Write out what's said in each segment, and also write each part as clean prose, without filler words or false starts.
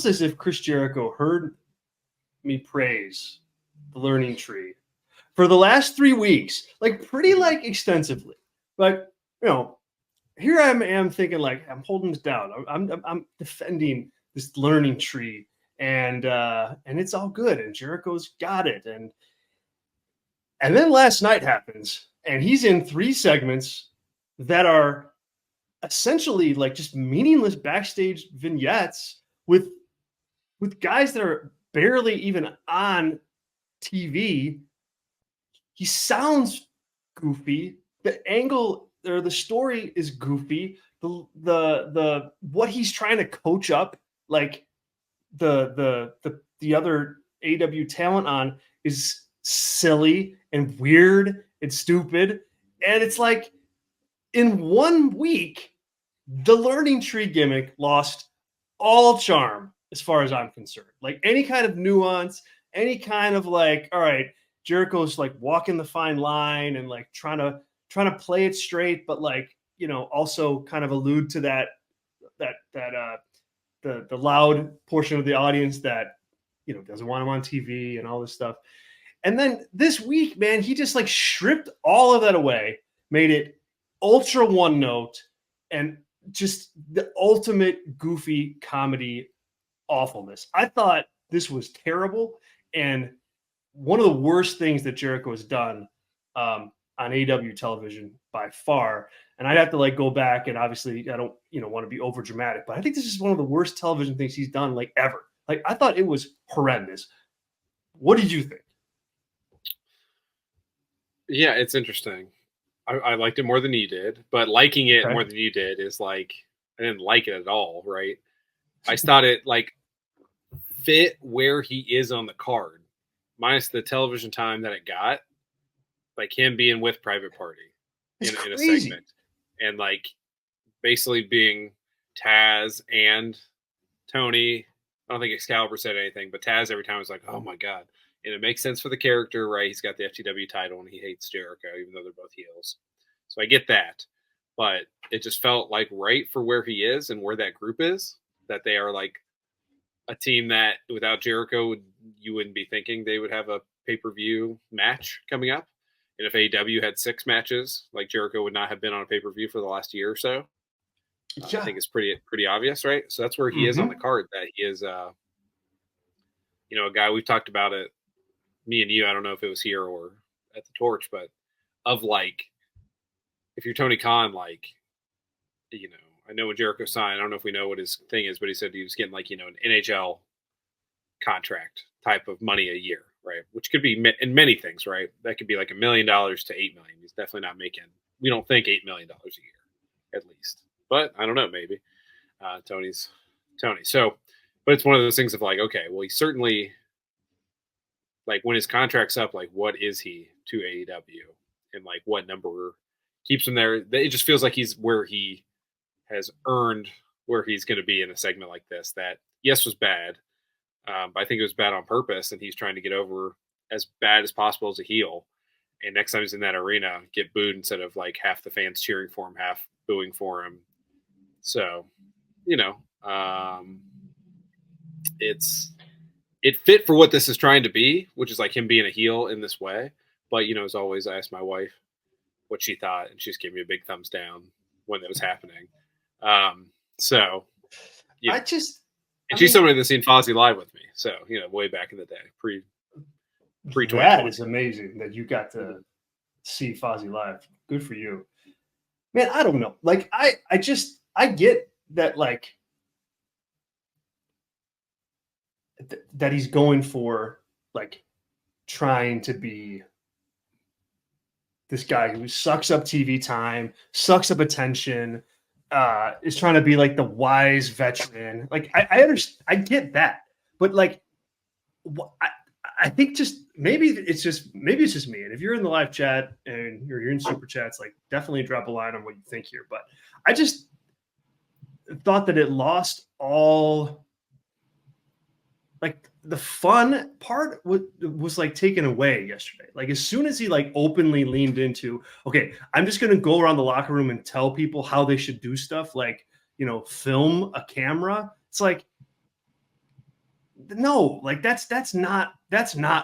almost as if Chris Jericho heard me praise the Learning Tree for the last 3 weeks, like pretty like extensively. But here I am thinking like I'm holding this down. I'm defending this Learning Tree, and it's all good, and Jericho's got it, and then last night happens, and he's in 3 segments that are essentially like just meaningless backstage vignettes with guys that are barely even on TV. He sounds goofy. The angle or the story is goofy. The what he's trying to coach up, like the other AEW talent on, is silly and weird and stupid. And it's like in 1 week, the Learning Tree gimmick lost all charm as far as I'm concerned. Like any kind of nuance, any kind of like, all right, Jericho's like walking the fine line and like trying to play it straight, but like, also kind of allude to the loud portion of the audience that, doesn't want him on TV and all this stuff. And then this week, man, he just like stripped all of that away, made it ultra one note, and just the ultimate goofy comedy awfulness. I thought this was terrible, and one of the worst things that Jericho has done on AEW television by far. And I'd have to like go back, and obviously I don't want to be over dramatic, but I think this is one of the worst television things he's done like ever. Like I thought it was horrendous. What did you think? Yeah, it's interesting. I liked it more than you did, but liking it more than you did is like, I didn't like it at all, right? I thought it like fit where he is on the card, minus the television time that it got, like him being with Private Party in a segment, and like basically being Taz and Tony. I don't think Excalibur said anything, but Taz every time was like, oh my God. And it makes sense for the character, right? He's got the FTW title and he hates Jericho, even though they're both heels. So I get that. But it just felt like right for where he is and where that group is, that they are like a team that without Jericho, you wouldn't be thinking they would have a pay-per-view match coming up. And if AEW had 6 matches, like Jericho would not have been on a pay-per-view for the last year or so. I think it's pretty obvious, right? So that's where he is on the card, that he is a guy we've talked about it. Me and you, I don't know if it was here or at the Torch, but of like, if you're Tony Khan, like, I know when Jericho signed, I don't know if we know what his thing is, but he said he was getting like, an NHL contract type of money a year, right? Which could be in many things, right? That could be like $1 million to $8 million. He's definitely not making, we don't think $8 million a year, at least. But I don't know, maybe. Tony's Tony. So, but it's one of those things of like, okay, well, he certainly, like when his contract's up, like what is he to AEW, and like what number keeps him there? It just feels like he's where he has earned where he's going to be in a segment like this. That yes was bad, but I think it was bad on purpose, and he's trying to get over as bad as possible as a heel. And next time he's in that arena, get booed instead of like half the fans cheering for him, half booing for him. So, it fit for what this is trying to be, which is like him being a heel in this way. But, as always, I asked my wife what she thought, and she just gave me a big thumbs down when it was happening. She's somebody that's seen Fozzy live with me. So, way back in the day, pre 2020. That is amazing that you got to see Fozzy live. Good for you. Man, I don't know. Like, I get that, like, that he's going for like trying to be this guy who sucks up TV time, sucks up attention, is trying to be like the wise veteran. Like I understand, I get that, but like I think maybe it's just me. And if you're in the live chat and you're in super chats, like definitely drop a line on what you think here. But I just thought that it lost all. Like the fun part was like taken away yesterday. Like as soon as he like openly leaned into, okay, I'm just going to go around the locker room and tell people how they should do stuff. Like, film a camera. It's like, no, like that's not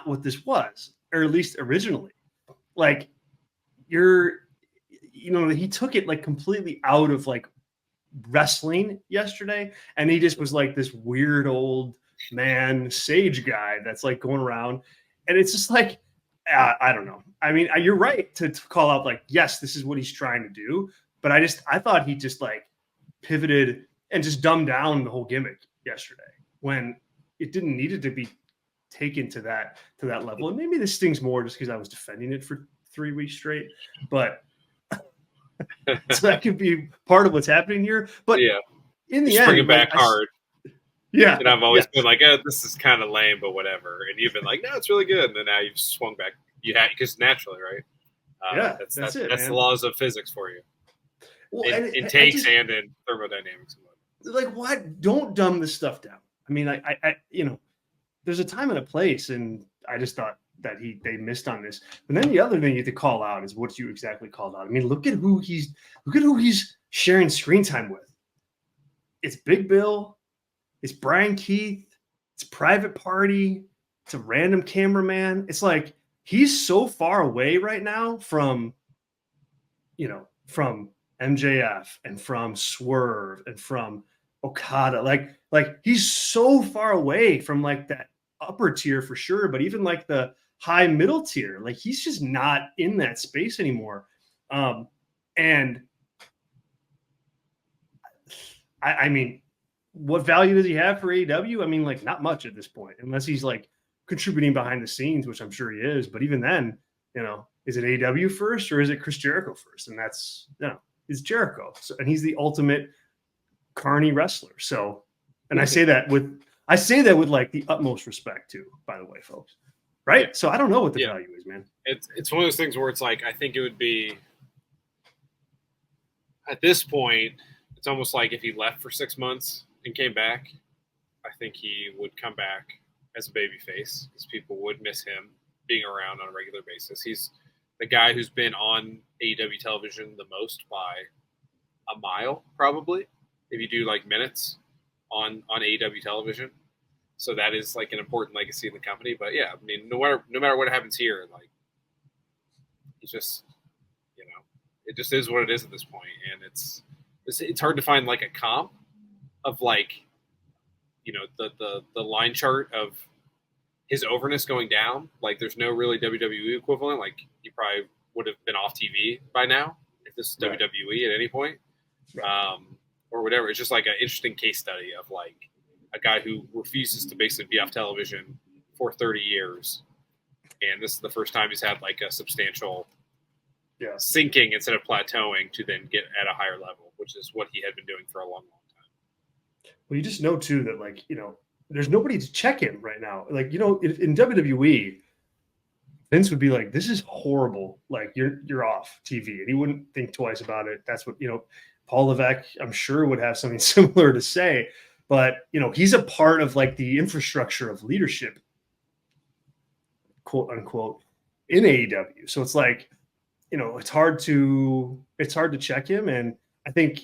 what this was, or at least originally. Like he took it like completely out of like wrestling yesterday, and he just was like this weird old man sage guy that's like going around, and it's just like I don't know. I mean, you're right to call out like, yes, this is what he's trying to do, but I thought he just like pivoted and just dumbed down the whole gimmick yesterday when it didn't need it to be taken to that level. And maybe this stings more just because I was defending it for 3 weeks straight, but so that could be part of what's happening here. But yeah, in the just end, bring it back hard. Yeah, and I've always been like, oh, this is kind of lame, but whatever. And you've been like, no, it's really good. And then now you've swung back. You had because naturally, right? That's the laws of physics for you. Well, in takes and in thermodynamics. Like, what? Don't dumb this stuff down. I mean, I there's a time and a place, and I just thought that they missed on this. And then the other thing you have to call out is what you exactly called out. I mean, look at who he's sharing screen time with. It's Big Bill, it's Brian Keith, it's Private Party, it's a random cameraman. It's like he's so far away right now from MJF and from Swerve and from Okada. Like he's so far away from like that upper tier for sure, but even like the high middle tier, like he's just not in that space anymore. And I mean, what value does he have for AEW? I mean, like not much at this point, unless he's like contributing behind the scenes, which I'm sure he is. But even then, is it AEW first or is it Chris Jericho first? And that's, it's Jericho. So, and he's the ultimate carny wrestler. So, and I say that with like the utmost respect too, by the way, folks. Right. Yeah. So I don't know what the value is, man. It's one of those things where it's like, I think it would be at this point, it's almost like if he left for 6 months and came back, I think he would come back as a babyface because people would miss him being around on a regular basis. He's the guy who's been on AEW television the most by a mile, probably, if you do like minutes on AEW television. So that is like an important legacy in the company. But yeah, I mean, no matter what happens here, like he's just, it just is what it is at this point. And it's hard to find like a comp of like, the line chart of his overness going down. Like there's no really WWE equivalent. Like he probably would have been off TV by now if this is right. WWE at any point, right. Or whatever. It's just like an interesting case study of like a guy who refuses to basically be off television for 30 years. And this is the first time he's had like a substantial sinking instead of plateauing to then get at a higher level, which is what he had been doing for a long, long time. Well, you just know too that like, there's nobody to check him right now. Like, in WWE, Vince would be like, this is horrible. Like you're off TV, and he wouldn't think twice about it. That's what, Paul Levesque, I'm sure, would have something similar to say, but he's a part of like the infrastructure of leadership, quote unquote, in AEW. So it's like, it's hard to check him. And I think,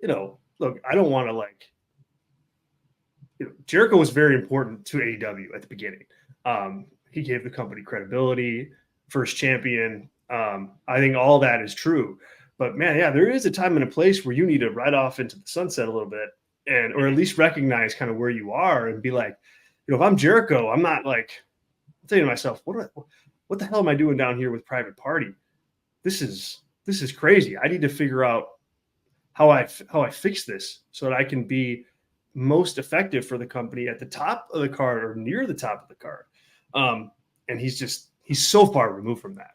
look, I don't want to like, Jericho was very important to AEW at the beginning. He gave the company credibility, first champion. I think all that is true. But man, yeah, there is a time and a place where you need to ride off into the sunset a little bit, or at least recognize kind of where you are and be like, if I'm Jericho, I'm not like, I'm thinking to myself, what the hell am I doing down here with Private Party? This is crazy. I need to figure out how I fix this so that I can be most effective for the company at the top of the card or near the top of the card. And he's so far removed from that.